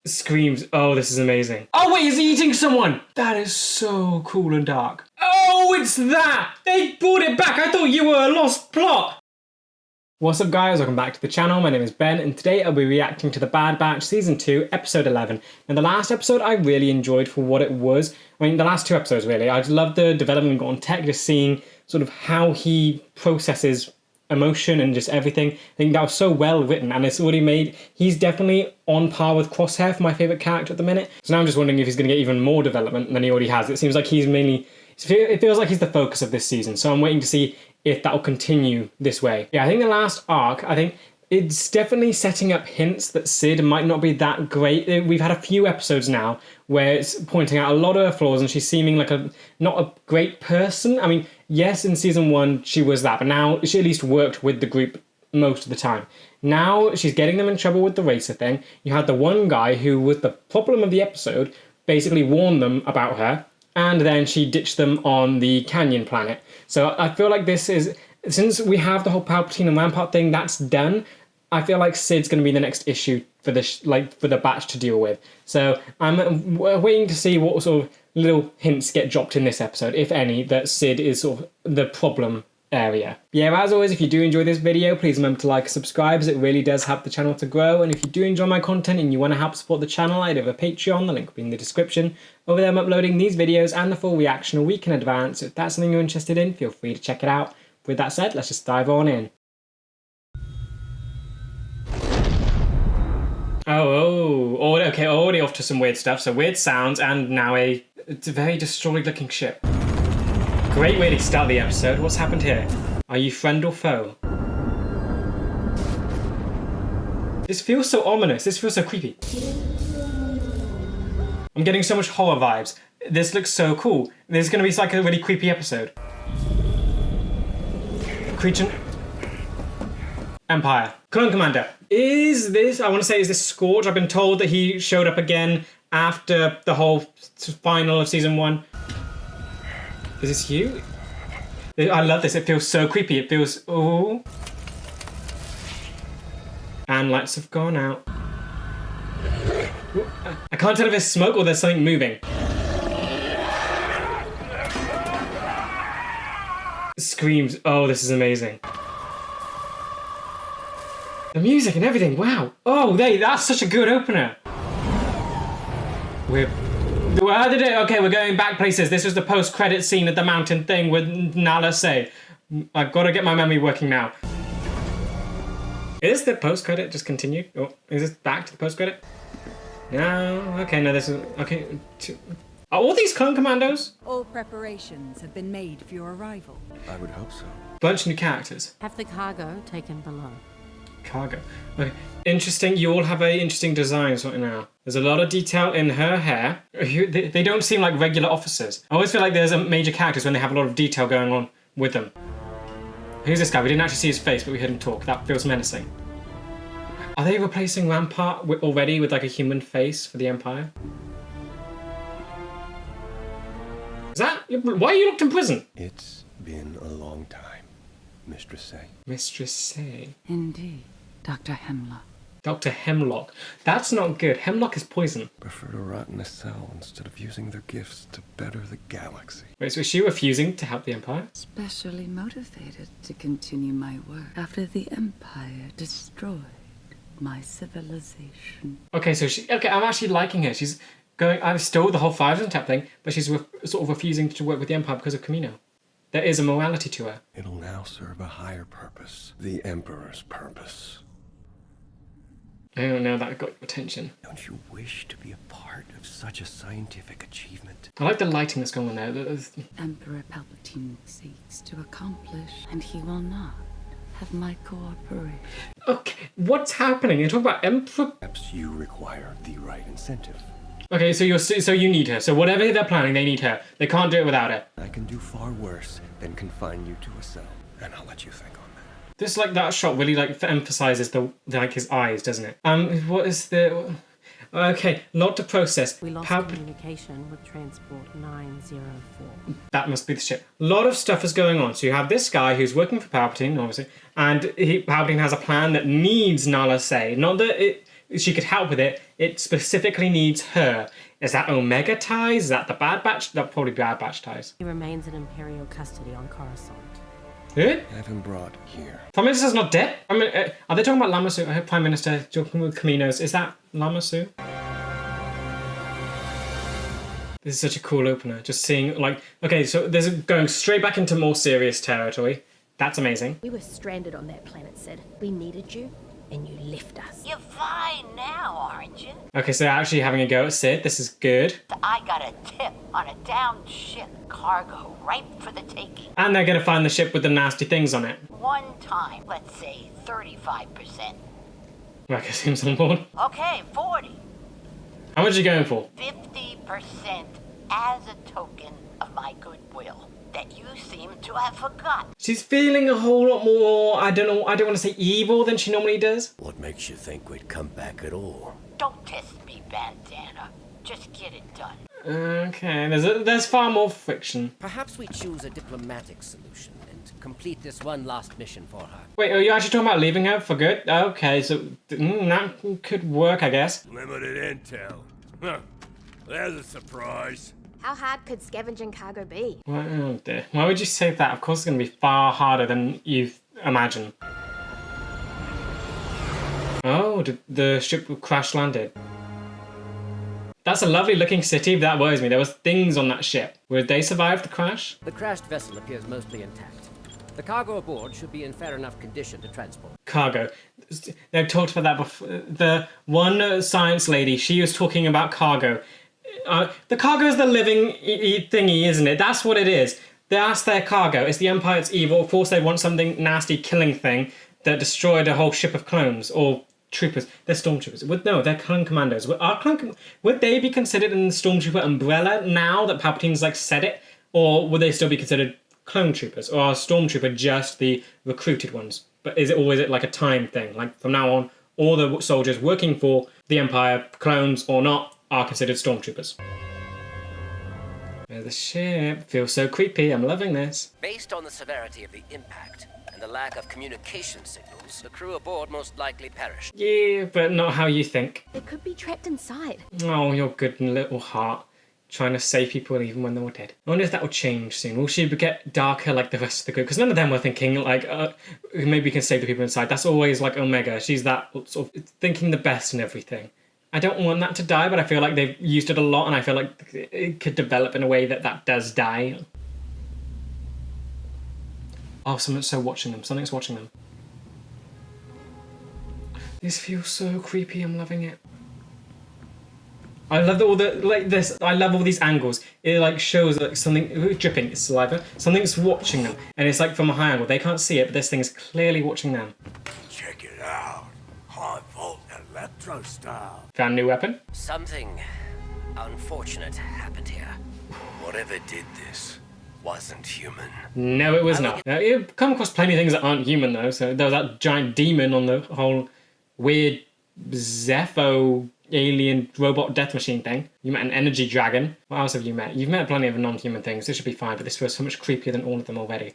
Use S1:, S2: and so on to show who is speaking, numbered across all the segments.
S1: Screams, oh, this is amazing. Oh wait, he's eating someone! That is so cool and dark. Oh, it's that! They brought it back! I thought you were a lost plot! What's up guys, welcome back to the channel. My name is Ben and today I'll be reacting to The Bad Batch Season 2, Episode 11. And the last episode I really enjoyed for what it was. I mean, the last two episodes really. I just loved the development we got on Tech, just seeing sort of how he processes emotion and just everything. I think that was so well written and it's already made, he's definitely on par with Crosshair for my favourite character at the minute. So now I'm just wondering if he's going to get even more development than he already has. It seems like he's mainly, it feels like he's the focus of this season. So I'm waiting to see if that will continue this way. Yeah, I think the last arc, I think it's definitely setting up hints that Sid might not be that great. We've had a few episodes now where it's pointing out a lot of her flaws and she's seeming like not a great person. I mean, yes, in season 1 she was that, but now she at least worked with the group most of the time. Now she's getting them in trouble with the racer thing. You had the one guy who was the problem of the episode, basically warned them about her, and then she ditched them on the Canyon planet. So I feel like this is, since we have the whole Palpatine and Rampart thing, that's done. I feel like Sid's going to be the next issue for this, for the batch to deal with. So I'm waiting to see what sort of little hints get dropped in this episode, if any, that Sid is sort of the problem area. Yeah, as always, if you do enjoy this video, please remember to like and subscribe, as it really does help the channel to grow. And if you do enjoy my content and you want to help support the channel, I do have a Patreon, the link will be in the description. Over there I'm uploading these videos and the full reaction a week in advance. So if that's something you're interested in, feel free to check it out. With that said, let's just dive on in. Okay, already off to some weird stuff. So weird sounds and now it's a very destroyed looking ship. Great way to start the episode. What's happened here? Are you friend or foe? This feels so ominous. This feels so creepy. I'm getting so much horror vibes. This looks so cool. This is going to be like a really creepy episode. Creature. Empire. Clone Commander. Is this, I want to say, is this Scorch? I've been told that he showed up again after the whole final of season 1. Is this you? I love this. It feels so creepy. It feels, ooh. And lights have gone out. Ooh, I can't tell if it's smoke or there's something moving. Screams. Oh, this is amazing. The music and everything, wow. Oh, that's such a good opener. Okay, we're going back places. This was the post-credit scene at the mountain thing with Nala Say. I've got to get my memory working now. Is the post-credit just continued? Oh, is this back to the post-credit? No, okay, no, this is, okay. Are all these clone commandos?
S2: All preparations have been made for your arrival.
S3: I would hope so.
S1: Bunch of new characters.
S4: Have the cargo taken below.
S1: Cargo. Okay. Interesting. You all have very interesting designs right now. There's a lot of detail in her hair. They don't seem like regular officers. I always feel like there's major characters when they have a lot of detail going on with them. Who's this guy? We didn't actually see his face, but we heard him talk. That feels menacing. Are they replacing Rampart already with like a human face for the Empire? Is that... Why are you locked in prison?
S3: It's been a long time, Mistress Say.
S1: Mistress Say.
S2: Indeed, Dr. Hemlock.
S1: Dr. Hemlock. That's not good. Hemlock is poison.
S3: Prefer to rot in a cell instead of using their gifts to better the galaxy.
S1: Wait, so is she refusing to help the Empire?
S2: Especially motivated to continue my work after the Empire destroyed my civilization.
S1: Okay, so I'm actually liking her. She's going, I've stole the whole 5,000 type thing, but she's sort of refusing to work with the Empire because of Camino. There is a morality to her.
S3: It'll now serve a higher purpose. The Emperor's purpose.
S1: I don't know, that got your attention.
S3: Don't you wish to be a part of such a scientific achievement?
S1: I like the lighting that's going on there.
S2: Emperor Palpatine seeks to accomplish, and he will not have my cooperation.
S1: Okay, what's happening? You're talking about Emperor?
S3: Perhaps you require the right incentive.
S1: Okay, so you need her. So whatever they're planning, they need her. They can't do it without her.
S3: I can do far worse than confine you to a cell, and I'll let you think on that.
S1: This that shot really emphasizes his eyes, doesn't it? What is the? Okay, lot to process.
S4: We lost communication with Transport 904.
S1: That must be the ship. A lot of stuff is going on. So you have this guy who's working for Palpatine, obviously, and Palpatine has a plan that needs Nala Say. Not that she could help with it. It specifically needs her. Is that Omega ties? Is that the Bad Batch? That'll probably be Bad Batch ties.
S4: He remains in Imperial custody on Coruscant.
S1: Who?
S3: Have him brought here.
S1: Prime Minister's not dead? I mean, are they talking about Lamassu? I hope Prime Minister talking with Caminos. Is that Lamassu? This is such a cool opener. Just seeing, like, okay, so there's going straight back into more serious territory. That's amazing.
S5: We were stranded on that planet, Sid. We needed you, and you left us.
S6: You're fine now, aren't you?
S1: Okay, so they're actually having a go at Sid. This is good.
S6: I got a tip on a downed ship. Cargo ripe for the taking.
S1: And they're going to find the ship with the nasty things on it.
S6: One time, let's say 35%.
S1: Riker seems on board.
S6: Okay, 40.
S1: How much are you going for?
S6: 50% as a token of my goodwill that you seem to have forgotten.
S1: She's feeling a whole lot more, I don't want to say evil than she normally does.
S3: What makes you think we'd come back at all?
S6: Don't test me, Bandana. Just get it done.
S1: Okay, there's far more friction.
S7: Perhaps we choose a diplomatic solution and complete this one last mission for her.
S1: Wait, are you actually talking about leaving her for good? Okay, so that could work, I guess.
S8: Limited intel. Huh. There's a surprise.
S5: How hard could scavenging cargo be?
S1: Oh dear. Why would you say that? Of course it's going to be far harder than you imagine. Oh, the ship crash landed. That's a lovely looking city, but that worries me. There was things on that ship. Would they survive the crash?
S7: The crashed vessel appears mostly intact. The cargo aboard should be in fair enough condition to transport.
S1: Cargo. They've talked about that before. The one science lady, she was talking about cargo. The cargo is the living thingy, isn't it? That's what it is. That's their cargo. It's the Empire's evil. Of course, they want something nasty killing thing that destroyed a whole ship of clones or troopers. They're stormtroopers. No, they're clone commandos. Would they be considered in the stormtrooper umbrella now that Palpatine's like said it, or would they still be considered clone troopers, or are stormtrooper just the recruited ones? But is it always like a time thing? Like from now on, all the soldiers working for the Empire, clones or not, are considered stormtroopers. The ship feels so creepy. I'm loving this.
S7: Based on the severity of the impact and the lack of communication signals, the crew aboard most likely perished.
S1: Yeah, but not how you think.
S5: They could be trapped inside.
S1: Oh, your good little heart. Trying to save people even when they were dead. I wonder if that will change soon. Will she get darker like the rest of the group? Because none of them were thinking like, maybe we can save the people inside. That's always like Omega. She's that sort of thinking the best and everything. I don't want that to die, but I feel like they've used it a lot, and I feel like it could develop in a way that does die. Oh, something's watching them. Something's watching them. This feels so creepy. I'm loving it. I love I love all these angles. It like shows like something dripping. It's saliva. Something's watching them, and it's like from a high angle. They can't see it, but this thing's clearly watching them.
S8: Check it out. High volt electro style.
S1: Found a new weapon.
S7: Something unfortunate happened here.
S3: Whatever did this wasn't human.
S1: No, it was not. You've come across plenty of things that aren't human though. So there was that giant demon on the whole weird Zepho alien robot death machine thing. You met an energy dragon. What else have you met? You've met plenty of non-human things. This should be fine, but this feels so much creepier than all of them already.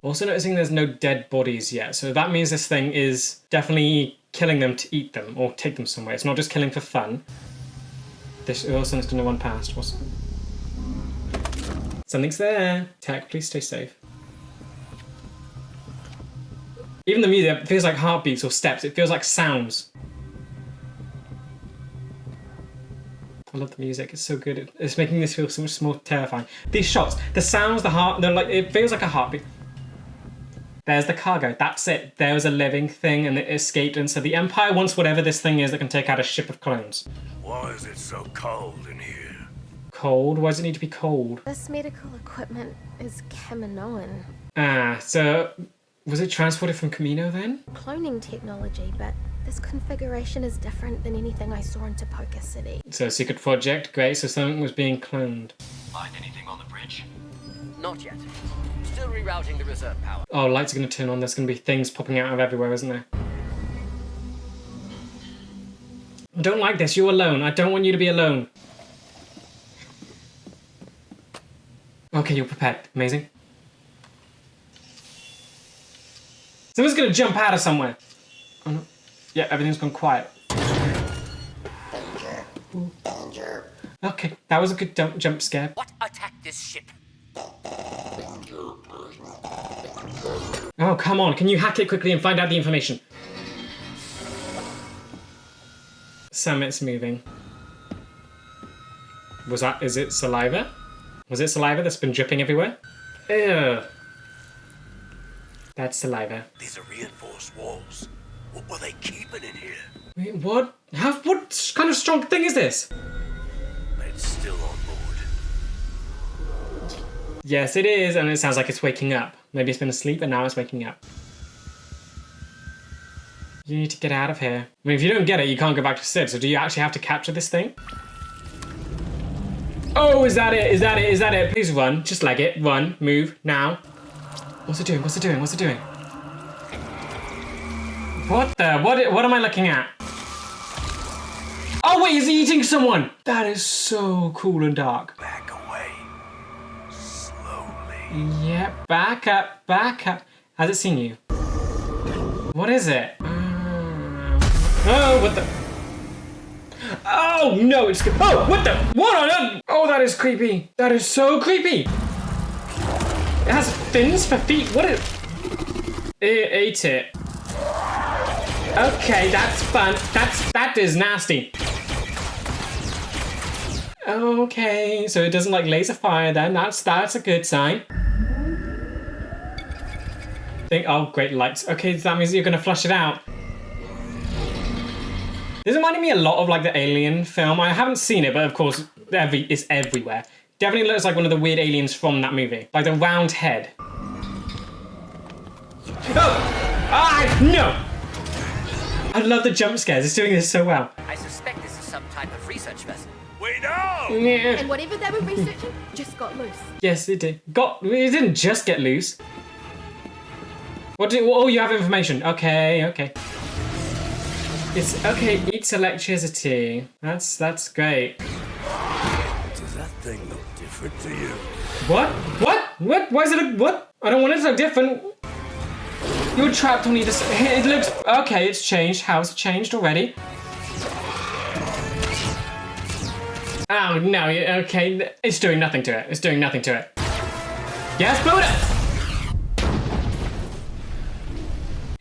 S1: Also noticing there's no dead bodies yet, so that means this thing is definitely killing them to eat them or take them somewhere. It's not just killing for fun. This also needs to know one past. Something's there. Tech, please stay safe. Even the music feels like heartbeats or steps. It feels like sounds. I love the music. It's so good. It's making this feel so much more terrifying. These shots, the sounds, they're like, it feels like a heartbeat. There's the cargo. That's it. There was a living thing and it escaped. And so the Empire wants whatever this thing is that can take out a ship of clones.
S8: Why is it so cold in here?
S1: Cold? Why does it need to be cold?
S5: This medical equipment is Kaminoan.
S1: So was it transported from Camino then?
S5: Cloning technology, but this configuration is different than anything I saw in Tapoka City.
S1: So secret project, great. So something was being cloned.
S3: Find anything on the bridge?
S7: Not yet. Still rerouting the reserve power.
S1: Oh, lights are going to turn on. There's going to be things popping out of everywhere, isn't there? I don't like this. You're alone. I don't want you to be alone. Okay, you're prepared. Amazing. Someone's going to jump out of somewhere. Oh, no. Yeah, everything's gone quiet. Okay, that was a good jump scare.
S7: What attacked this ship?
S1: Oh, come on. Can you hack it quickly and find out the information? Summit's moving. Is it saliva? Was it saliva that's been dripping everywhere? Ew. That's saliva.
S8: These are reinforced walls. What were they keeping in here?
S1: Wait, what? What kind of strong thing is this?
S8: It's still on board.
S1: Yes, it is, and it sounds like it's waking up. Maybe it's been asleep and now it's waking up. You need to get out of here. I mean, if you don't get it, you can't go back to Sid, so do you actually have to capture this thing? Oh, is that it? Is that it? Is that it? Please run. Just leg it. Run. Move. Now. What's it doing? What's it doing? What's it doing? What the? What am I looking at? Oh, wait, is he eating someone? That is so cool and dark.
S8: Back away. Slowly.
S1: Yep, back up, back up. Has it seen you? What is it? Oh, what the? Oh, no, it's... Oh, what the? What on earth? Oh, that is creepy. That is so creepy. It has fins for feet. What is... It ate it. Okay, that's fun. That is nasty. Okay, so it doesn't like laser fire then. That's a good sign. Oh, great lights. Okay, that means you're gonna flush it out. This reminded me a lot of like the Alien film. I haven't seen it, but of course, it's everywhere. Definitely looks like one of the weird aliens from that movie. Like the round head. Oh! Ah, no! I love the jump scares. It's doing this so well.
S7: I suspect this is some type of research vessel.
S8: We know!
S1: Yeah.
S5: And whatever they were researching just got loose.
S1: Yes, it did. It didn't just get loose. Oh, you have information. Okay, okay. It's okay. Eats electricity. That's great.
S8: Does that thing look different to you?
S1: What? What? Why is it what? I don't want it to look different. You're trapped on either side. It looks okay. It's changed. How has it changed already? Oh no. Okay. It's doing nothing to it. It's doing nothing to it. Yes, blow it up.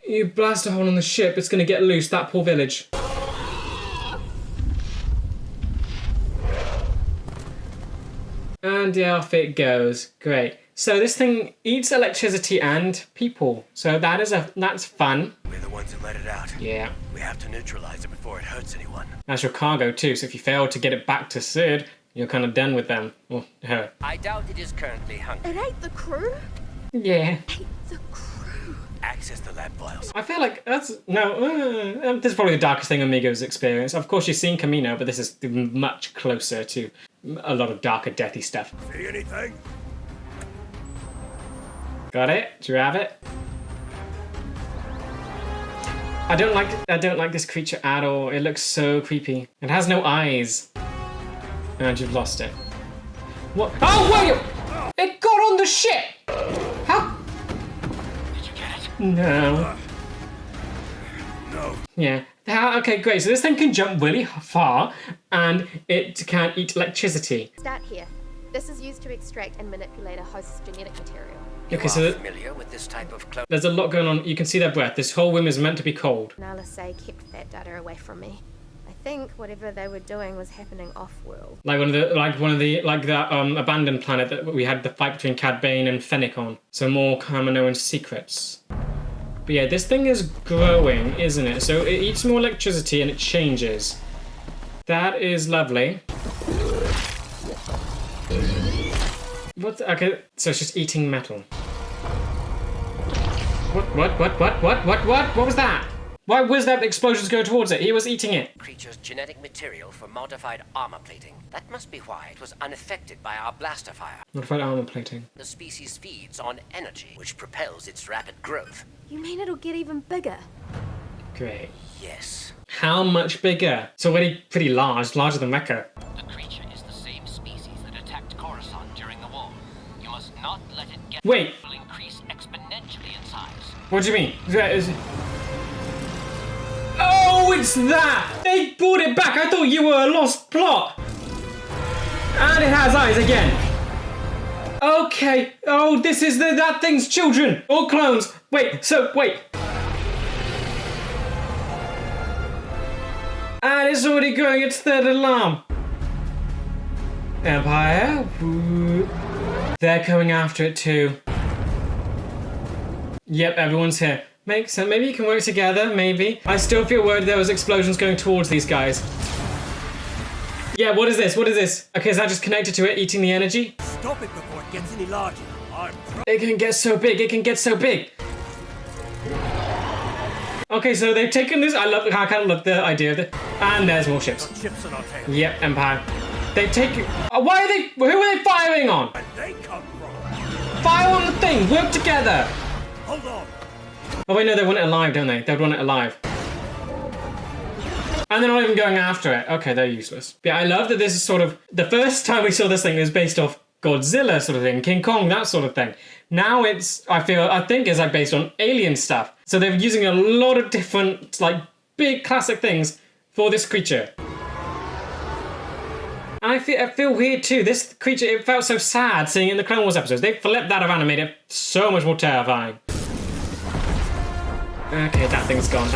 S1: You blast a hole in the ship, it's gonna get loose, that poor village. And off it goes. Great. So this thing eats electricity and people. So that's fun.
S8: We're the ones who let it out.
S1: Yeah.
S8: We have to neutralize it before it hurts anyone.
S1: That's your cargo too, so if you fail to get it back to Sid, you're kind of done with them. Or her.
S7: I doubt it is currently hungry.
S5: It ate the crew?
S1: Yeah.
S5: Ate the crew.
S8: Access the lab files.
S1: I feel like that's... No, this is probably the darkest thing Amigo's experienced. Of course, you've seen Camino, but this is much closer to a lot of darker, deathy stuff.
S8: See anything?
S1: Got it? Do you have it? I don't like this creature at all. It looks so creepy. It has no eyes. And you've lost it. What? Oh, wait! It got on the ship! How?
S8: Did you get it?
S1: No.
S8: No.
S1: Yeah. Okay, great. So this thing can jump really far, and it can eat electricity.
S5: Start here. This is used to extract and manipulate a host's genetic material.
S1: Okay,
S7: You
S1: so
S7: are familiar with this type of clone?
S1: there's a lot going on. You can see their breath. This whole room is meant to be cold.
S5: Nala Say kept that data away from me. I think whatever they were doing was happening off-world.
S1: Like that abandoned planet that we had the fight between Cad Bane and Fennec on. So more Kaminoan secrets. But yeah, this thing is growing, isn't it? So it eats more electricity and it changes. That is lovely. What? Okay, so it's just eating metal. What was that? Why was that explosions go towards it? He was eating it.
S7: Creature's genetic material for modified armor plating. That must be why it was unaffected by our blaster fire.
S1: Modified armor plating.
S7: The species feeds on energy, which propels its rapid growth.
S5: You mean it'll get even bigger?
S1: Great.
S7: Yes.
S1: How much bigger? It's already pretty large, larger than Mecha.
S9: The creature is the same species that attacked Coruscant during the war. You must not let it get...
S1: Wait.
S9: It will increase exponentially in size.
S1: What do you mean? Oh, Oh, it's that! They brought it back! I thought you were a lost plot! And it has eyes again. Okay. Oh, this is that thing's children! Or clones! Wait. And it's already going its third alarm. Empire. They're coming after it too. Yep, everyone's here. Makes sense. Maybe you can work together, maybe. I still feel worried there was explosions going towards these guys. Yeah, what is this? What is this? Okay, is that just connected to it, eating the energy?
S8: Stop it before it gets any larger.
S1: It can get so big, it can get so big. Okay, so they've taken this. I kind of love the idea of it. And there's more ships.
S8: Chips on our tail.
S1: Yep, Empire. They take. Why are they? Who are they firing on?
S8: Where they come from?
S1: Fire on the thing. Work together.
S8: Hold on.
S1: Oh wait, no, they want it alive, don't they? They would want it alive. And they're not even going after it. Okay, they're useless. Yeah, I love that this is sort of the first time we saw this thing is based off Godzilla sort of thing, King Kong, that sort of thing. Now it's, I think it's like based on alien stuff. So they're using a lot of different, like, big classic things for this creature. And I feel weird too. This creature, it felt so sad seeing it in the Clone Wars episodes. They flipped that around and made it so much more terrifying. Okay, that thing's gone,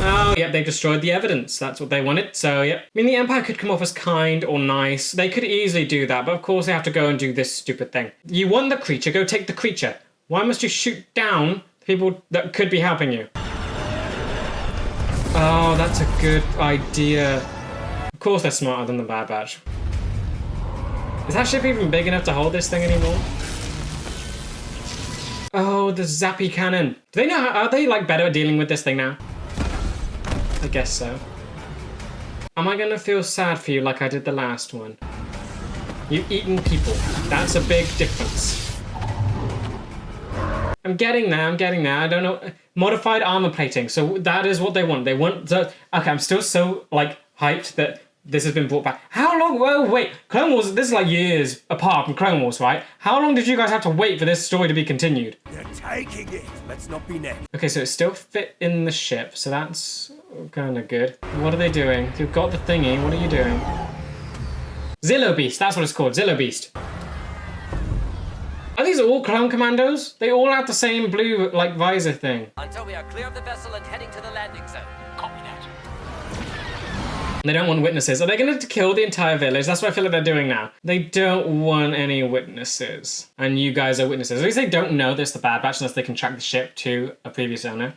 S1: Oh, yep, they've destroyed the evidence. That's what they wanted, so yep. I mean, the Empire could come off as kind or nice. They could easily do that, but of course they have to go and do this stupid thing. You want the creature, go take the creature. Why must you shoot down the people that could be helping you? Oh, that's a good idea. Of course they're smarter than the Bad Batch. Is that ship even big enough to hold this thing anymore? Oh, the zappy cannon. Do they know how, are they like better at dealing with this thing now? I guess so. Am I gonna feel sad for you like I did the last one? You've eaten people. That's a big difference. I'm getting there, I don't know. Modified armor plating, so that is what they want. They want the, okay, I'm still so like hyped that this has been brought back. How long? Whoa, wait. Clone Wars, this is like years apart from Clone Wars, right? How long did you guys have to wait for this story to be continued?
S8: They're taking it. Let's not be next.
S1: Okay, so it still fit in the ship, so that's kind of good. What are they doing? You've got the thingy. What are you doing? Zillo Beast. That's what it's called. Zillo Beast. Are these all clone commandos? They all have the same blue, like, visor thing.
S7: Until we are clear of the vessel and heading to the landing zone.
S9: Copy that.
S1: They don't want witnesses. Are they going to kill the entire village? That's what I feel like they're doing now. They don't want any witnesses. And you guys are witnesses. At least they don't know this the Bad Batch unless they can track the ship to a previous owner.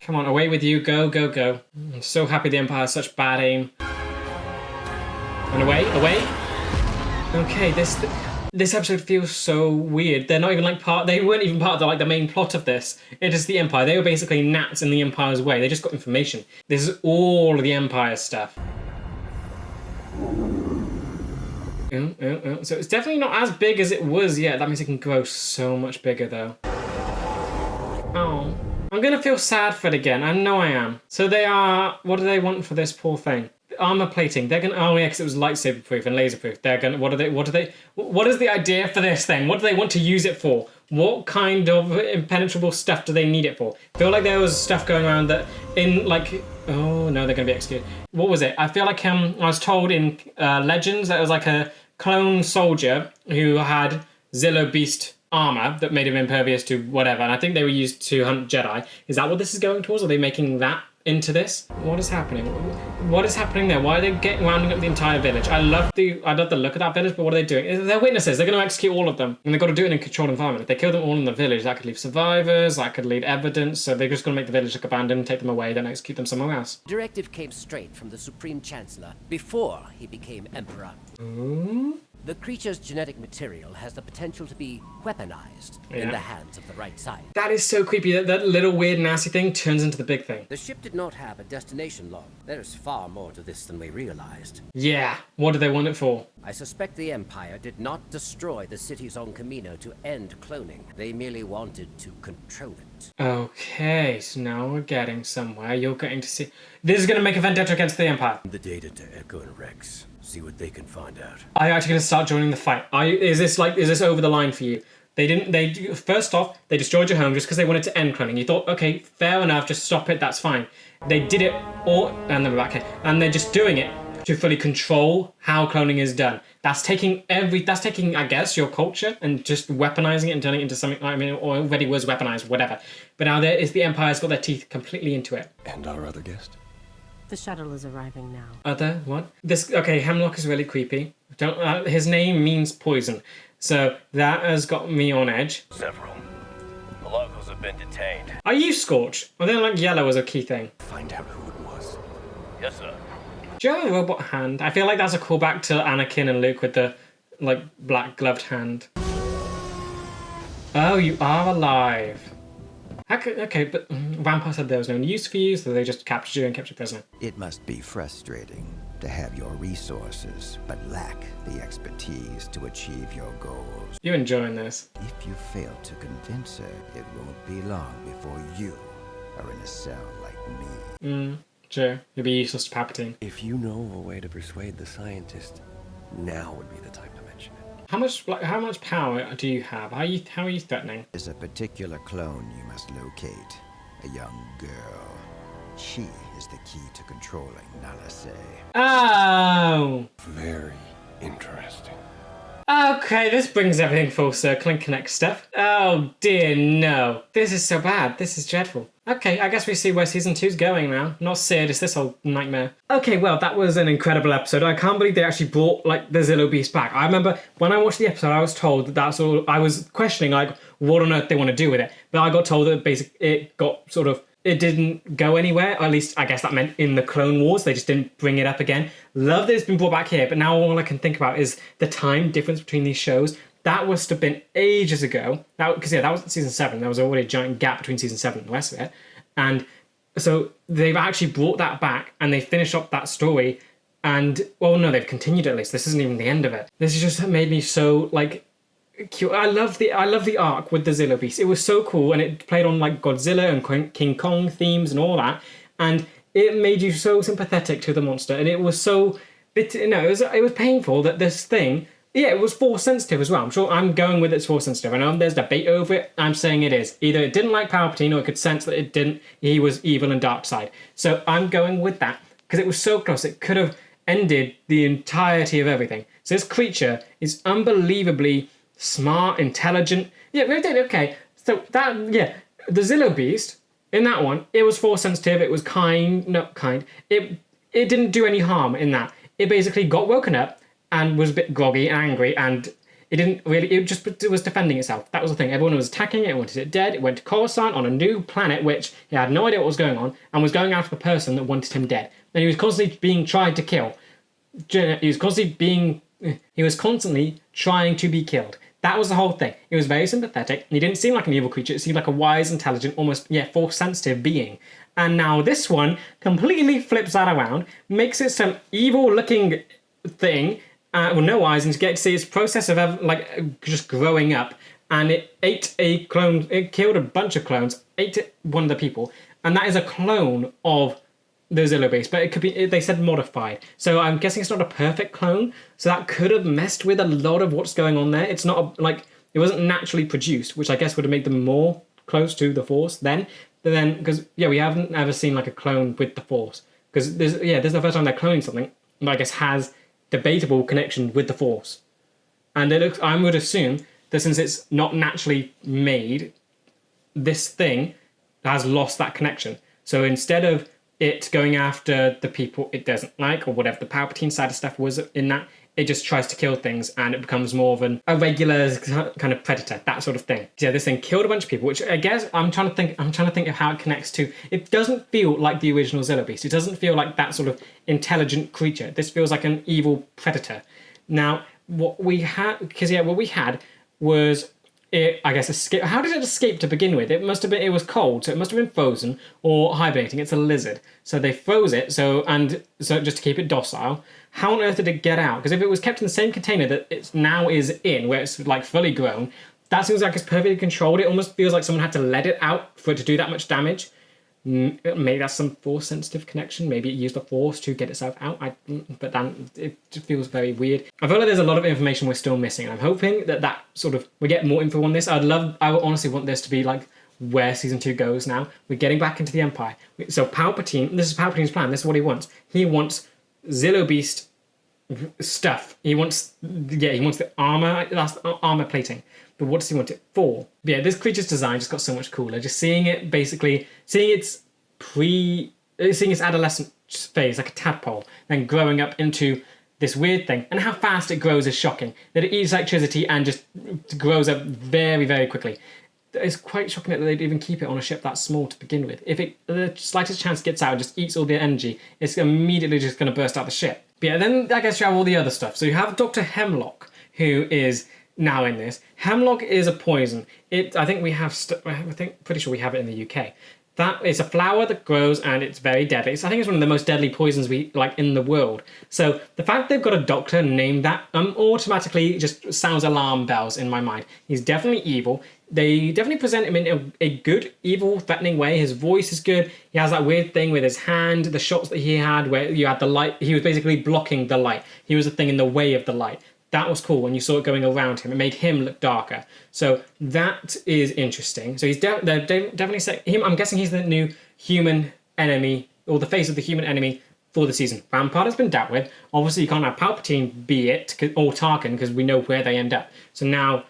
S1: Come on, away with you. Go, go, go. I'm so happy the Empire has such bad aim. And away, away. Okay, this episode feels so weird. They're not even like they weren't even part of the main plot of this. It is the Empire. They were basically gnats in the Empire's way. They just got information. This is all the Empire stuff. So it's definitely not as big as it was yet. That means it can grow so much bigger though. Oh, I'm gonna feel sad for it again. I know I am. So they are, what do they want for this poor thing? Armor plating. They're gonna, oh yeah, because it was lightsaber proof and laser proof. They're gonna, what is the idea for this thing? What do they want to use it for? What kind of impenetrable stuff do they need it for? I feel like there was stuff going around that in like, oh no, they're gonna be executed. What was it? I feel like I was told in Legends that it was like a clone soldier who had Zillo Beast armor that made him impervious to whatever, and I think they were used to hunt Jedi. Is that what this is going towards? Are they making that into this? What is happening? What is happening there? Why are they rounding up the entire village? I love the look of that village, but what are they doing? They're witnesses. They're going to execute all of them, and they've got to do it in a controlled environment. If they kill them all in the village, that could leave survivors, that could lead evidence, so they're just going to make the village look abandoned, take them away, then execute them somewhere else.
S7: Directive came straight from the Supreme Chancellor before he became Emperor.
S1: Ooh.
S7: The creature's genetic material has the potential to be weaponized in the hands of the right side.
S1: That is so creepy. That little weird nasty thing turns into the big thing.
S7: The ship did not have a destination log. There's far more to this than we realized.
S1: Yeah. What do they want it for?
S7: I suspect the Empire did not destroy the cities on Camino to end cloning. They merely wanted to control it.
S1: Okay, so now we're getting somewhere. You're getting to see. This is going to make a vendetta against the Empire.
S8: The data to Echo and Rex. See what they can find out.
S1: Are you actually going to start joining the fight? Is this over the line for you? First off, they destroyed your home just because they wanted to end cloning. You thought, okay, fair enough, just stop it, that's fine. They did it all, and then we're back here, and they're just doing it to fully control how cloning is done. That's taking, I guess, your culture and just weaponizing it and turning it into something, I mean, or already was weaponized, whatever. But now the Empire's got their teeth completely into it.
S3: And our other guest?
S4: The shuttle is arriving now.
S1: Other? What? Okay, Hemlock is really creepy. His name means poison. So that has got me on edge.
S8: Several. The locals have been detained.
S1: Are you Scorch? I think like yellow was a key thing.
S3: Find out who it was.
S8: Yes, sir.
S1: Do you have a robot hand? I feel like that's a callback to Anakin and Luke with the like black gloved hand. Oh, you are alive. Okay, but Vampire said there was no use for you, so they just captured you and kept you prisoner.
S10: It must be frustrating to have your resources, but lack the expertise to achieve your goals.
S1: You're enjoying this.
S10: If you fail to convince her, it won't be long before you are in a cell like me.
S1: Sure. You'll be useless to Palpatine.
S3: If you know of a way to persuade the scientist, now would be the time to mention it.
S1: How much power do you have? How are you threatening?
S10: There's a particular clone you must locate. A young girl. She is the key to controlling Nalase.
S1: Oh!
S3: Very interesting.
S1: Okay, this brings everything full circle and connects stuff. Oh dear, no. This is so bad. This is dreadful. Okay, I guess we see where season 2's going now. Not Sid, it's this whole nightmare. Okay, well, that was an incredible episode. I can't believe they actually brought, like, the Zillo Beast back. I remember when I watched the episode, I was told that that's all... I was questioning, like, what on earth they want to do with it. But I got told that basically it got sort of... It didn't go anywhere, or at least I guess that meant in the Clone Wars. They just didn't bring it up again. Love that it's been brought back here, but now all I can think about is the time difference between these shows. That must have been ages ago. Because, yeah, that was season 7. There was already a giant gap between season 7 and the rest of it. And so they've actually brought that back and they finished up that story. And, well, no, they've continued at least. This isn't even the end of it. This has just made me so, like... cute. I love the arc with the Zillo Beast. It was so cool, and it played on like Godzilla and King Kong themes and all that, and it made you so sympathetic to the monster. And it was so, it was painful that this thing, yeah, it was force sensitive as well. I'm sure I'm going with it's force sensitive. I know there's debate over it. I'm saying it is. Either it didn't like Palpatine, or it could sense that it didn't. He was evil and dark side. So I'm going with that because it was so close. It could have ended the entirety of everything. So this creature is unbelievably smart, intelligent. Yeah, okay. So that, yeah, the Zillo Beast, in that one, it was force sensitive, it was not kind. It didn't do any harm in that. It basically got woken up and was a bit groggy and angry, and it was defending itself. That was the thing. Everyone was attacking it, wanted it dead. It went to Coruscant on a new planet, which he had no idea what was going on, and was going after the person that wanted him dead. And he was constantly being tried to kill. He was constantly trying to be killed. That was the whole thing. It was very sympathetic. He didn't seem like an evil creature. It seemed like a wise, intelligent, almost, force-sensitive being. And now this one completely flips that around, makes it some evil-looking thing, with no eyes, and you get to see its process of, just growing up. And it ate a clone. It killed a bunch of clones, ate one of the people. And that is a clone of the Zillo Beast, but it could be, they said modified. So I'm guessing it's not a perfect clone, so that could have messed with a lot of what's going on there. It's not, it wasn't naturally produced, which I guess would have made them more close to the Force then. But then, because, we haven't ever seen, a clone with the Force. Because, this is the first time they're cloning something that I guess has debatable connection with the Force. And I would assume that since it's not naturally made, this thing has lost that connection. So instead of it going after the people it doesn't like, or whatever the Palpatine side of stuff was in that, it just tries to kill things, and it becomes more of a regular kind of predator, that sort of thing. Yeah, this thing killed a bunch of people, which I guess I'm trying to think of how it connects to. It doesn't feel like the original Zillo Beast. It doesn't feel like that sort of intelligent creature. This feels like an evil predator. Now, what we had was it, I guess, escape. How did it escape to begin with? It must have been, it was cold, so it must have been frozen or hibernating. It's a lizard. So they froze it, so just to keep it docile. How on earth did it get out? Because if it was kept in the same container that it now is in, where it's fully grown, that seems like it's perfectly controlled. It almost feels like someone had to let it out for it to do that much damage. Maybe that's some Force-sensitive connection. Maybe it used the Force to get itself out. But then it just feels very weird. I feel like there's a lot of information we're still missing. And I'm hoping that sort of, we get more info on this. I would honestly want this to be like where season 2 goes now. We're getting back into the Empire. So Palpatine, this is Palpatine's plan. This is what he wants. He wants Zillo Beast stuff. He wants the armor. That's armor plating. But what does he want it for? But yeah, this creature's design just got so much cooler. Just seeing it, basically, seeing its adolescent phase, like a tadpole, then growing up into this weird thing, and how fast it grows is shocking. That it eats electricity and just grows up very, very quickly. It's quite shocking that they'd even keep it on a ship that small to begin with. If the slightest chance gets out and just eats all the energy, it's immediately just going to burst out the ship. But yeah, then I guess you have all the other stuff. So you have Dr. Hemlock, who is now in this. Hemlock is a poison. I think we have, pretty sure we have it in the UK. That is a flower that grows and it's very deadly. I think it's one of the most deadly poisons we like in the world. So the fact they've got a doctor named that automatically just sounds alarm bells in my mind. He's definitely evil. They definitely present him in a good, evil, threatening way. His voice is good. He has that weird thing with his hand, the shots that he had where you had the light. He was basically blocking the light. He was the thing in the way of the light. That was cool when you saw it going around him. It made him look darker. So that is interesting. So they're definitely saying him. I'm guessing he's the new human enemy, or the face of the human enemy for the season. Rampart has been dealt with. Obviously, you can't have Palpatine be it, or Tarkin, because we know where they end up. So now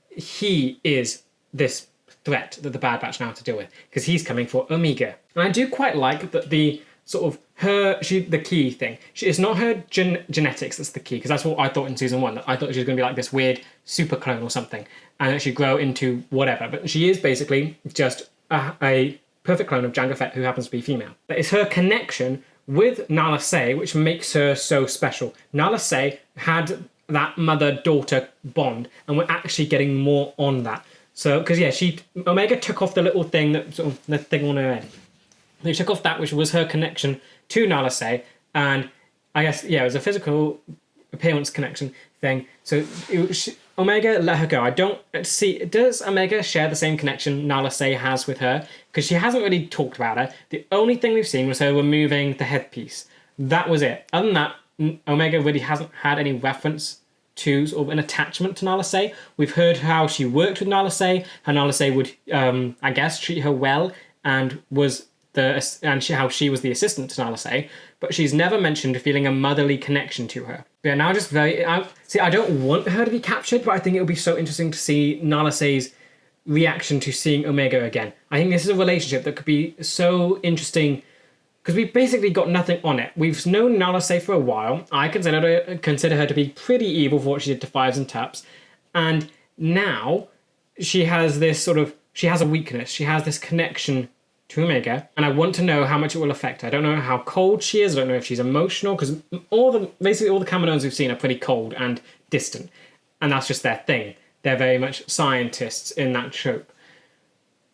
S1: he is this threat that the Bad Batch now have to deal with, because he's coming for Omega. And I do quite like that the sort of the key thing. It's not her genetics that's the key, because that's what I thought in season 1. That I thought she was going to be like this weird super clone or something, and that she'd grow into whatever. But she is basically just a perfect clone of Jango Fett who happens to be female. But it's her connection with Nala Se which makes her so special. Nala Se had that mother-daughter bond, and we're actually getting more on that. So, because yeah, Omega took off the little thing that sort of the thing on her head. They took off that, which was her connection to Nala Se, and I guess, yeah, it was a physical appearance connection thing. So Omega let her go. I don't see, does Omega share the same connection Nala Se has with her? Because she hasn't really talked about her. The only thing we've seen was her removing the headpiece. That was it. Other than that, Omega really hasn't had any reference to sort of an attachment to Nala Se. We've heard how she worked with Nala Se, how Nala Se would, I guess, treat her well, and how she was the assistant to Nala Se, but she's never mentioned feeling a motherly connection to her. But yeah, now just I don't want her to be captured, but I think it would be so interesting to see Nala Se's reaction to seeing Omega again. I think this is a relationship that could be so interesting, because we've basically got nothing on it. We've known Nala Se for a while. I consider her to be pretty evil for what she did to Fives and Taps, and now she has a weakness. She has this connection to Omega, and I want to know how much it will affect her. I don't know how cold she is. I don't know if she's emotional, because basically all the Kaminoans we've seen are pretty cold and distant, and that's just their thing. They're very much scientists in that trope.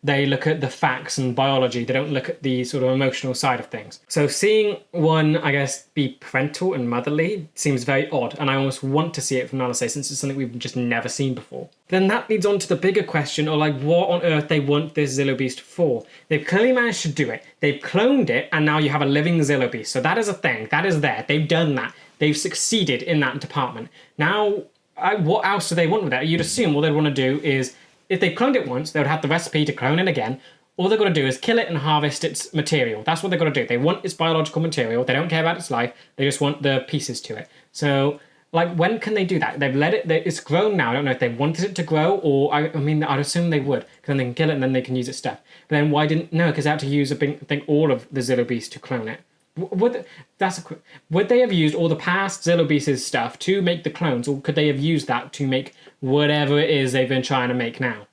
S1: They look at the facts and biology. They don't look at the sort of emotional side of things. So seeing one, I guess, be parental and motherly seems very odd, and I almost want to see it from Nala Se, since it's something we've just never seen before. Then that leads on to the bigger question of like what on earth they want this Zillo Beast for. They've clearly managed to do it. They've cloned it, and now you have a living Zillo Beast. So that is a thing. That is there. They've done that. They've succeeded in that department. Now, what else do they want with that? You'd assume all they'd want to do is, if they cloned it once, they would have the recipe to clone it again. All they've got to do is kill it and harvest its material. That's what they've got to do. They want its biological material. They don't care about its life. They just want the pieces to it. So, like, when can they do that? They've let it, it's grown now. I don't know if they wanted it to grow, or, I mean, I'd assume they would, because then they can kill it and then they can use its stuff. But then why didn't, no, because they had to use, I think, all of the Zillo Beast to clone it. Would they have used all the past Zillo Beast's stuff to make the clones, or could they have used that to make whatever it is they've been trying to make now?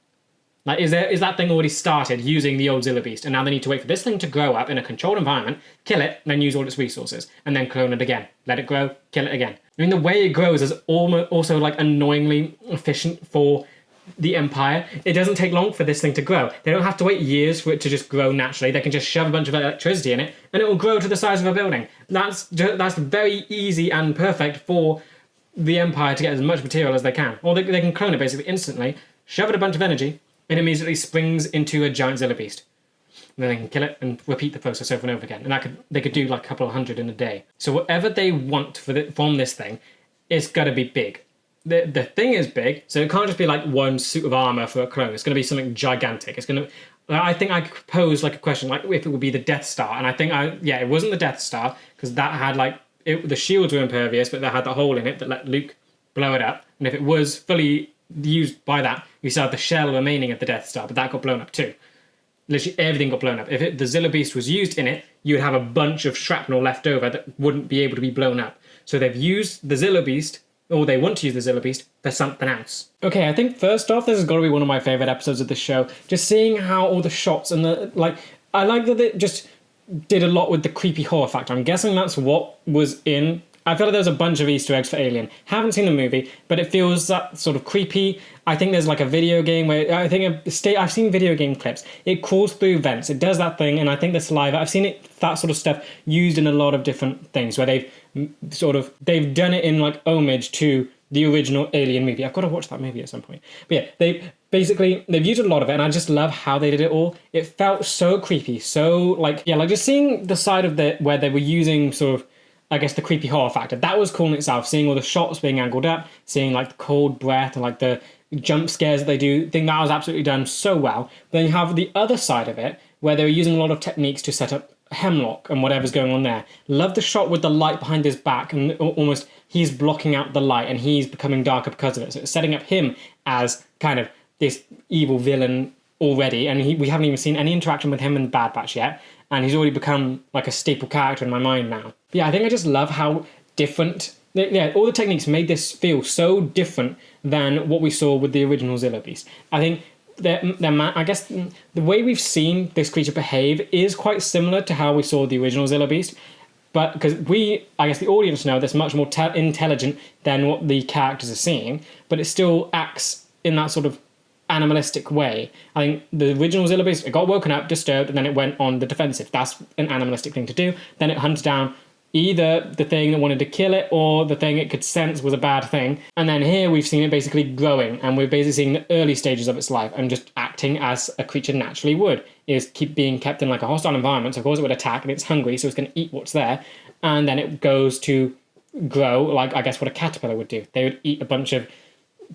S1: Like, is that thing already started using the old Zillo Beast, and now they need to wait for this thing to grow up in a controlled environment, kill it, and then use all its resources, and then clone it again. Let it grow, kill it again. I mean, the way it grows is also like annoyingly efficient for the Empire. It doesn't take long for this thing to grow. They don't have to wait years for it to just grow naturally. They can just shove a bunch of electricity in it, and it will grow to the size of a building. That's very easy and perfect for the Empire to get as much material as they can. Or they can clone it basically instantly, shove it a bunch of energy, and immediately springs into a giant Zillo Beast. and then they can kill it and repeat the process over and over again. And they could do like a couple of hundred in a day. So whatever they want from this thing, it's got to be big. The thing is big, so it can't just be like one suit of armor for a clone. It's going to be something gigantic. It's going to... I think I could pose like a question, like if it would be the Death Star. And I think, it wasn't the Death Star, because that had like... the shields were impervious, but that had the hole in it that let Luke blow it up. And if it was fully used by that, we still had the shell remaining of the Death Star, but that got blown up too. Literally everything got blown up. If the Zilla Beast was used in it, you would have a bunch of shrapnel left over that wouldn't be able to be blown up. So they've used the Zilla Beast, or they want to use the Zilla Beast, for something else. Okay, I think first off, this has got to be one of my favourite episodes of the show. Just seeing how all the shots and I like that it just did a lot with the creepy horror factor. I'm guessing that's what was in... I feel like there's a bunch of Easter eggs for Alien. Haven't seen the movie, but it feels that sort of creepy. I think there's like a video game where... I've seen video game clips. It crawls through vents. It does that thing, and I think the saliva... I've seen that sort of stuff used in a lot of different things, where they've done it in like homage to the original Alien movie. I've got to watch that movie at some point. But yeah, they've used a lot of it, and I just love how they did it all. It felt so creepy, so just seeing the side of where they were using sort of, I guess, the creepy horror factor. That was cool in itself. Seeing all the shots being angled up, seeing like the cold breath and like the jump scares that they do. I think that was absolutely done so well. Then you have the other side of it, where they were using a lot of techniques to set up Hemlock and whatever's going on there. Love the shot with the light behind his back, and almost he's blocking out the light and he's becoming darker because of it. So it's setting up him as kind of this evil villain already, and we haven't even seen any interaction with him in the Bad Batch yet, and he's already become like a staple character in my mind now. But yeah, I think I just love how different... all the techniques made this feel so different than what we saw with the original Zilla Beast. I think I guess the way we've seen this creature behave is quite similar to how we saw the original Zilla Beast, but because I guess the audience know that's much more intelligent than what the characters are seeing, but it still acts in that sort of animalistic way. I think the original Zilla Beast, it got woken up, disturbed, and then it went on the defensive. That's an animalistic thing to do. Then it hunts down either the thing that wanted to kill it or the thing it could sense was a bad thing. And then here we've seen it basically growing, and we're basically seeing the early stages of its life and just acting as a creature naturally would. Is keep being kept in like a hostile environment, so of course it would attack, and it's hungry, so it's going to eat what's there. And then it goes to grow, like I guess what a caterpillar would do. They would eat a bunch of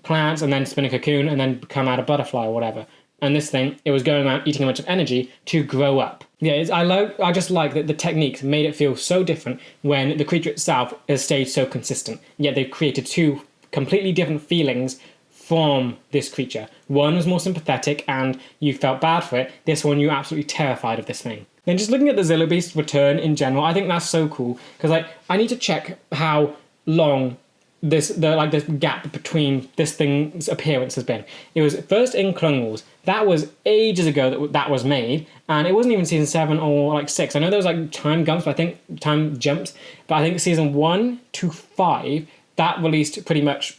S1: plants and then spin a cocoon and then become out a butterfly or whatever. And this thing, it was going around eating a bunch of energy to grow up. Yeah, I just like that the techniques made it feel so different when the creature itself has stayed so consistent. Yet they've created two completely different feelings from this creature. One was more sympathetic and you felt bad for it. This one, you're absolutely terrified of this thing. Then just looking at the Zilla Beast return in general, I think that's so cool. Because I need to check how long this gap between this thing's appearance has been. It was first in Clone Wars. That was ages ago that was made, and it wasn't even season 7 or 6. I know there was time jumps, but I think season 1 to 5 that released pretty much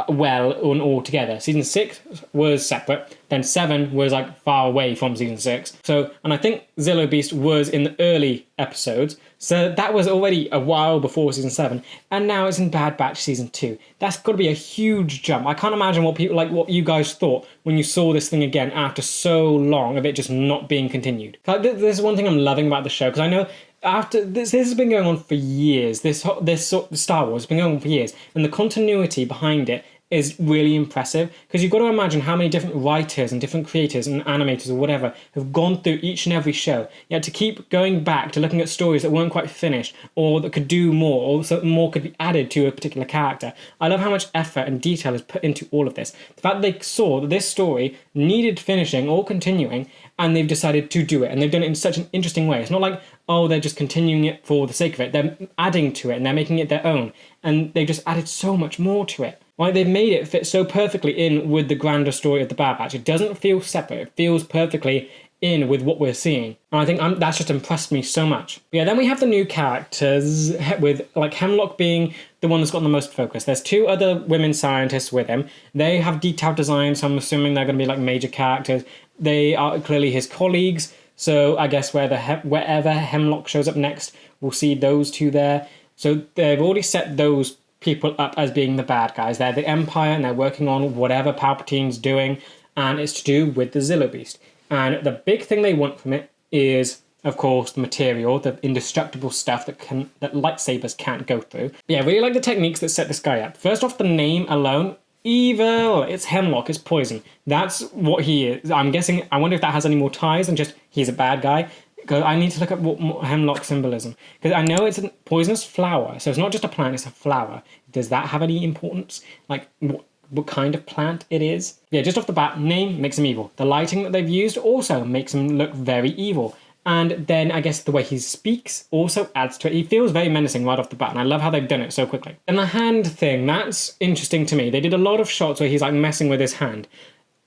S1: well on all together. Season 6 was separate, then 7 was far away from season 6. So, and I think Zilla Beast was in the early episodes, so that was already a while before season 7, and now it's in Bad Batch season 2. That's got to be a huge jump. I can't imagine what what you guys thought when you saw this thing again after so long of it just not being continued. This is one thing I'm loving about the show, because I know after this has been going on for years. This Star Wars has been going on for years, and the continuity behind it is really impressive, because you've got to imagine how many different writers and different creators and animators or whatever have gone through each and every show. Yet to keep going back to looking at stories that weren't quite finished, or that could do more, or so more could be added to a particular character. I love how much effort and detail is put into all of this. The fact that they saw that this story needed finishing or continuing, and they've decided to do it, and they've done it in such an interesting way. It's not like, oh, they're just continuing it for the sake of it. They're adding to it, and they're making it their own, and they've just added so much more to it. They've made it fit so perfectly in with the grander story of the Bad Batch. It doesn't feel separate. It feels perfectly in with what we're seeing. And I think that's just impressed me so much. But yeah, then we have the new characters, with Hemlock being the one that's got the most focus. There's 2 other women scientists with him. They have detailed designs, so I'm assuming they're going to be major characters. They are clearly his colleagues, so I guess wherever Hemlock shows up next, we'll see those 2 there. So they've already set those people up as being the bad guys. They're the Empire, and they're working on whatever Palpatine's doing, and it's to do with the Zilla Beast. And the big thing they want from it is, of course, the material, the indestructible stuff that lightsabers can't go through. But yeah, I really like the techniques that set this guy up. First off, the name alone, evil. It's hemlock, it's poison. That's what he is. I'm guessing, I wonder if that has any more ties than just he's a bad guy. Because I need to look at what more hemlock symbolism. Because I know it's a poisonous flower, so it's not just a plant, it's a flower. Does that have any importance? Like, what kind of plant it is? Yeah, just off the bat, name makes him evil. The lighting that they've used also makes him look very evil. And then I guess the way he speaks also adds to it. He feels very menacing right off the bat, and I love how they've done it so quickly. And the hand thing, that's interesting to me. They did a lot of shots where he's like messing with his hand.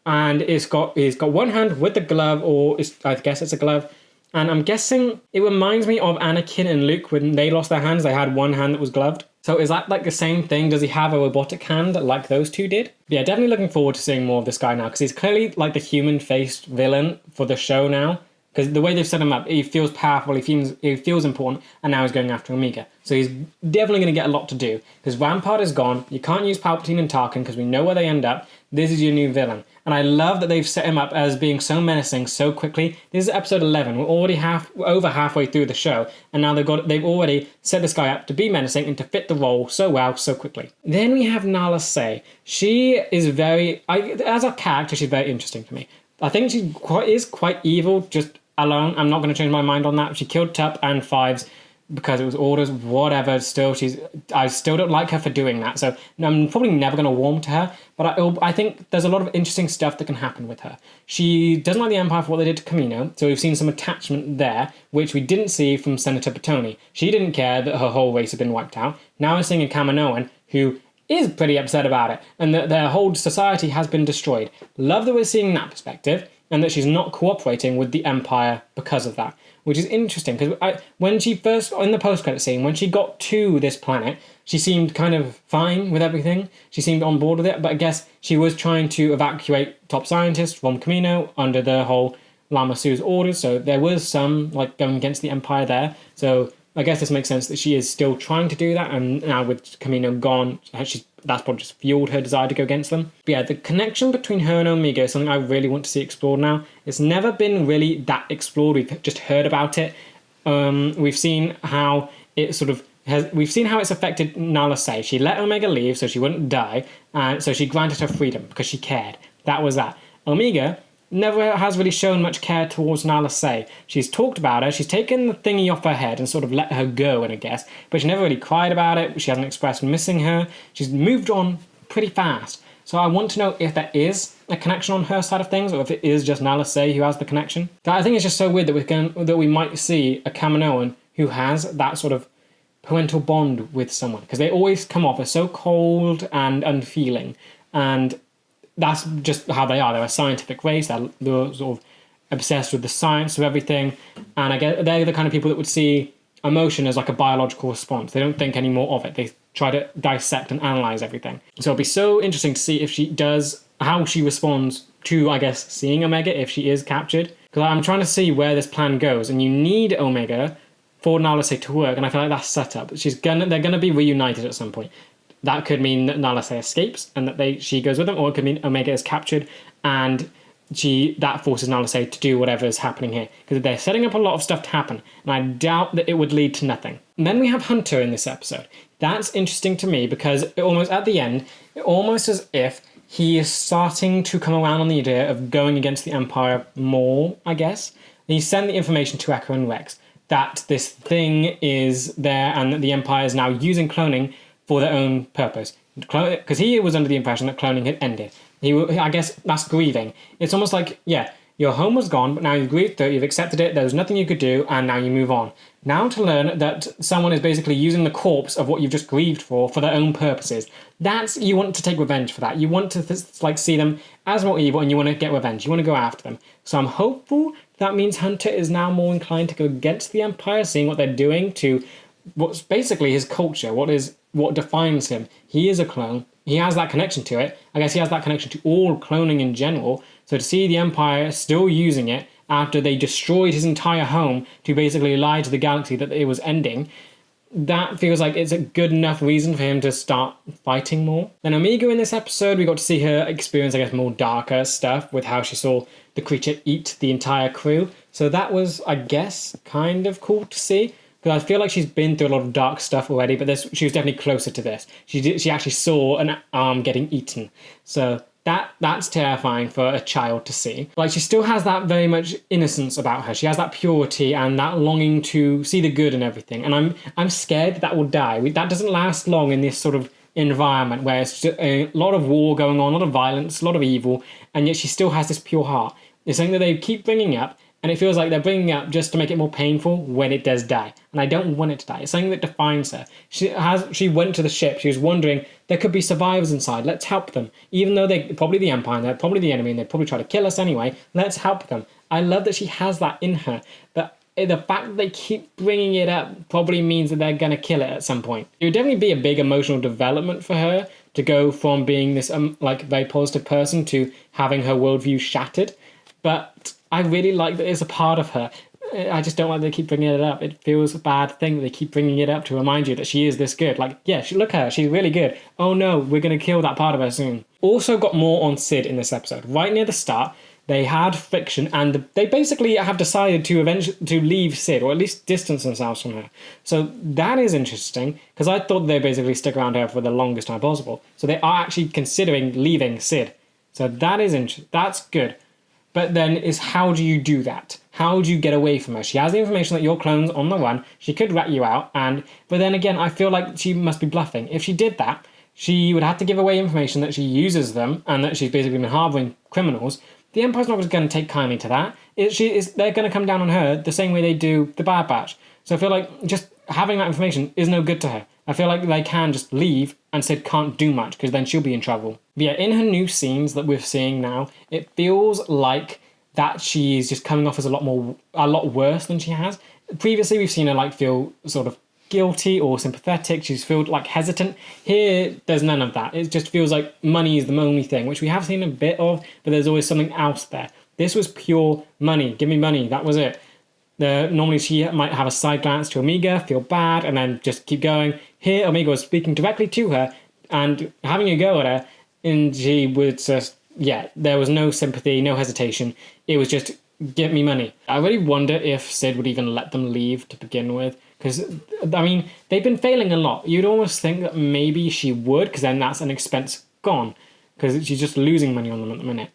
S1: And he's got one hand with the glove, or I guess it's a glove. And I'm guessing it reminds me of Anakin and Luke when they lost their hands, they had one hand that was gloved. So is that like the same thing? Does he have a robotic hand like those two did? But yeah, definitely looking forward to seeing more of this guy now, because he's clearly like the human-faced villain for the show now. Because the way they've set him up, he feels powerful, he feels important, and now he's going after Omega. So he's definitely going to get a lot to do. Because Rampart is gone, you can't use Palpatine and Tarkin because we know where they end up. This is your new villain. And I love that they've set him up as being so menacing so quickly. This is episode 11, we're already over halfway through the show, and now they've already set this guy up to be menacing and to fit the role so well, so quickly. Then we have Nala Se. She is as a character, she's very interesting to me. I think she is quite evil, just alone. I'm not going to change my mind on that. She killed Tup and Fives because it was orders, whatever. I still don't like her for doing that. So I'm probably never going to warm to her. But I think there's a lot of interesting stuff that can happen with her. She doesn't like the Empire for what they did to Kamino. So we've seen some attachment there, which we didn't see from Senator Petoni. She didn't care that her whole race had been wiped out. Now we're seeing a Kaminoan who is pretty upset about it, and that their whole society has been destroyed. Love that we're seeing that perspective, and that she's not cooperating with the Empire because of that, which is interesting, because when she first, in the post-credit scene, when she got to this planet, she seemed kind of fine with everything. She seemed on board with it, but I guess she was trying to evacuate top scientists from Kamino under the whole Lama Su's orders, so there was some, like, going against the Empire there, so I guess this makes sense that she is still trying to do that, and now with Kamino gone, that's probably just fueled her desire to go against them. But yeah, the connection between her and Omega is something I really want to see explored now. It's never been really that explored, we've just heard about it. We've seen how it sort of we've seen how it's affected Nala Se. She let Omega leave so she wouldn't die, and so she granted her freedom because she cared. That was that. Omega never has really shown much care towards Nala Se. She's talked about her, she's taken the thingy off her head and sort of let her go, I guess, but she never really cried about it, she hasn't expressed missing her, she's moved on pretty fast. So I want to know if there is a connection on her side of things, or if it is just Nala Se who has the connection. I think it's just so weird that we might see a Kaminoan who has that sort of parental bond with someone, because they always come off as so cold and unfeeling, and that's just how they are. They're a scientific race. They're sort of obsessed with the science of everything. And I guess they're the kind of people that would see emotion as like a biological response. They don't think any more of it. They try to dissect and analyze everything. So it'll be so interesting to see if she does, how she responds to, I guess, seeing Omega if she is captured. Because I'm trying to see where this plan goes. And you need Omega for Nala Se to work. And I feel like that's set up. They're going to be reunited at some point. That could mean that Nala Se escapes and that she goes with them, or it could mean Omega is captured and that forces Nala Se to do whatever is happening here. Because they're setting up a lot of stuff to happen, and I doubt that it would lead to nothing. And then we have Hunter in this episode. That's interesting to me because almost at the end, almost as if he is starting to come around on the idea of going against the Empire more, I guess. He sent the information to Echo and Rex that this thing is there and that the Empire is now using cloning for their own purpose. Because he was under the impression that cloning had ended. I guess that's grieving. It's almost like, yeah, your home was gone, but now you've grieved through it, you've accepted it, there's nothing you could do, and now you move on. Now to learn that someone is basically using the corpse of what you've just grieved for their own purposes. You want to take revenge for that. You want to see them as more evil, and you want to get revenge. You want to go after them. So I'm hopeful that means Hunter is now more inclined to go against the Empire, seeing what they're doing to what's basically his culture, what defines him. He is a clone. He has that connection to it. I guess he has that connection to all cloning in general. So to see the Empire still using it after they destroyed his entire home to basically lie to the galaxy that it was ending, that feels like it's a good enough reason for him to start fighting more. Then Omega in this episode, we got to see her experience, I guess, more darker stuff with how she saw the creature eat the entire crew. So that was, I guess, kind of cool to see. Because I feel like she's been through a lot of dark stuff already, but she was definitely closer to this. She actually saw an arm getting eaten. So that's terrifying for a child to see. Like, she still has that very much innocence about her. She has that purity and that longing to see the good and everything. And I'm scared that will die. That doesn't last long in this sort of environment where it's just a lot of war going on, a lot of violence, a lot of evil, and yet she still has this pure heart. It's something that they keep bringing up, and it feels like they're bringing it up just to make it more painful when it does die. And I don't want it to die. It's something that defines her. She went to the ship. She was wondering, there could be survivors inside. Let's help them. Even though they're probably the Empire, and they're probably the enemy, and they'd probably try to kill us anyway, let's help them. I love that she has that in her. But the fact that they keep bringing it up probably means that they're going to kill it at some point. It would definitely be a big emotional development for her to go from being this like very positive person to having her worldview shattered. But I really like that it's a part of her. I just don't like they keep bringing it up. It feels a bad thing that they keep bringing it up to remind you that she is this good. Like, yeah, look at her. She's really good. Oh no, we're going to kill that part of her soon. Also got more on Sid in this episode. Right near the start, they had friction, and they basically have decided to leave Sid, or at least distance themselves from her. So that is interesting, because I thought they'd basically stick around her for the longest time possible. So they are actually considering leaving Sid. So that is that's good. But then is how do you do that? How do you get away from her? She has the information that your clone's on the run. She could rat you out. But then again, I feel like she must be bluffing. If she did that, she would have to give away information that she uses them and that she's basically been harboring criminals. The Empire's not going to take kindly to that. They're going to come down on her the same way they do the Bad Batch. So I feel like just having that information is no good to her. I feel like they can just leave and Sid can't do much because then she'll be in trouble. But yeah, in her new scenes that we're seeing now, it feels like that she's just coming off as a lot worse than she has. Previously, we've seen her like feel sort of guilty or sympathetic. She's felt like hesitant. Here, there's none of that. It just feels like money is the only thing, which we have seen a bit of, but there's always something else there. This was pure money. Give me money. That was it. Normally she might have a side glance to Omega, feel bad, and then just keep going. Here, Omega was speaking directly to her and having a go at her, and she would just, yeah, there was no sympathy, no hesitation. It was just, give me money. I really wonder if Sid would even let them leave to begin with, because, I mean, they've been failing a lot. You'd almost think that maybe she would, because then that's an expense gone, because she's just losing money on them at the minute.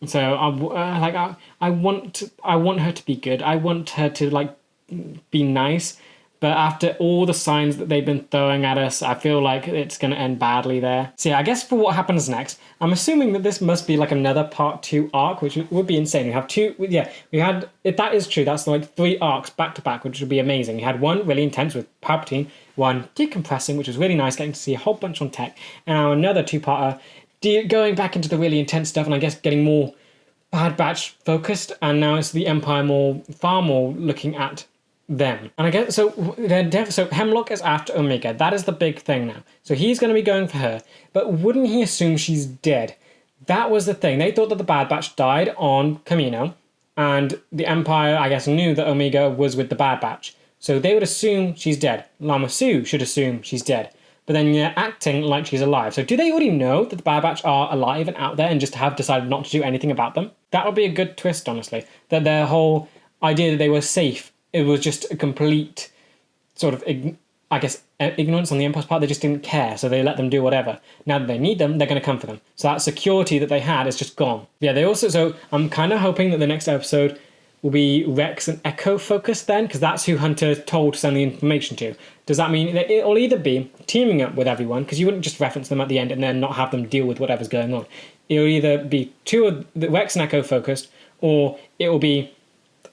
S1: So I want her to be good. I want her to like be nice. But after all the signs that they've been throwing at us, I feel like it's going to end badly there. So yeah, I guess for what happens next, I'm assuming that this must be like another part 2 arc, which would be insane. We have two, yeah, we had, if that is true, that's like 3 arcs back to back, which would be amazing. We had one really intense with Palpatine, one decompressing, which was really nice, getting to see a whole bunch on tech, and now another 2-parter going back into the really intense stuff, and I guess getting more Bad Batch focused, and now it's the Empire far more looking at them. And I guess, so Hemlock is after Omega. That is the big thing now. So he's going to be going for her, but wouldn't he assume she's dead? That was the thing. They thought that the Bad Batch died on Kamino, and the Empire, I guess, knew that Omega was with the Bad Batch. So they would assume she's dead. Lama Su should assume she's dead. But then you're acting like she's alive. So do they already know that the Bad Batch are alive and out there and just have decided not to do anything about them? That would be a good twist, honestly. That their whole idea that they were safe, it was just a complete sort of, I guess, ignorance on the Empire's part. They just didn't care, so they let them do whatever. Now that they need them, they're going to come for them. So that security that they had is just gone. Yeah, they also, so I'm kind of hoping that the next episode will be Rex and Echo focused then, because that's who Hunter told to send the information to. Does that mean that it'll either be teaming up with everyone, because you wouldn't just reference them at the end and then not have them deal with whatever's going on. It'll either be 2 of the Rex and Echo focused, or it will be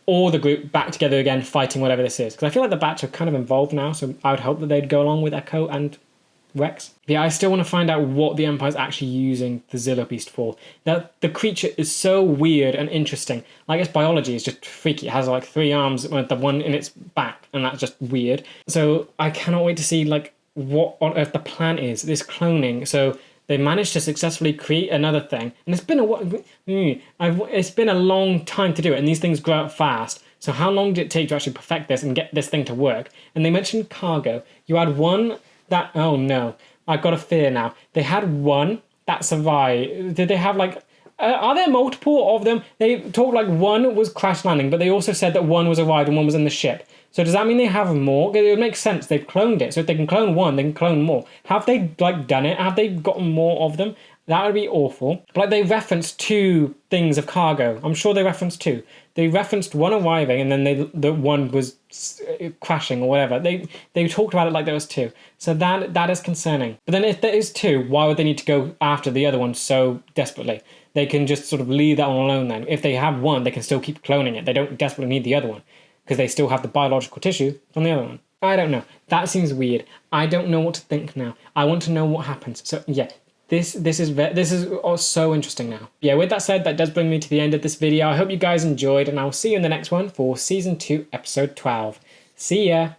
S1: all the group back together again fighting whatever this is. Because I feel like the Batch are kind of involved now, so I would hope that they'd go along with Echo and Rex. But yeah, I still want to find out what the Empire's actually using the Zillo Beast for. That the creature is so weird and interesting. Like, its biology is just freaky. It has like 3 arms with the one in its back, and that's just weird. So I cannot wait to see like what on earth the plan is. This cloning. So they managed to successfully create another thing, and it's been a long time to do it, and these things grow up fast. So how long did it take to actually perfect this and get this thing to work? And they mentioned cargo. You had one that, oh no, I've got a fear now. They had one that survived. Did they have like, are there multiple of them? They talked like one was crash landing, but they also said that one was arrived and one was in the ship. So does that mean they have more? It would make sense. They've cloned it. So if they can clone one, they can clone more. Have they like done it? Have they gotten more of them? That would be awful. But like they referenced 2 things of cargo. I'm sure they referenced 2. They referenced one arriving and then the one was crashing or whatever. They talked about it like there was 2. So that is concerning. But then if there is 2, why would they need to go after the other one so desperately? They can just sort of leave that one alone then. If they have one, they can still keep cloning it. They don't desperately need the other one because they still have the biological tissue from the other one. I don't know. That seems weird. I don't know what to think now. I want to know what happens. So yeah. This is so interesting now. Yeah, with that said, that does bring me to the end of this video. I hope you guys enjoyed, and I'll see you in the next one for Season 2, Episode 12. See ya!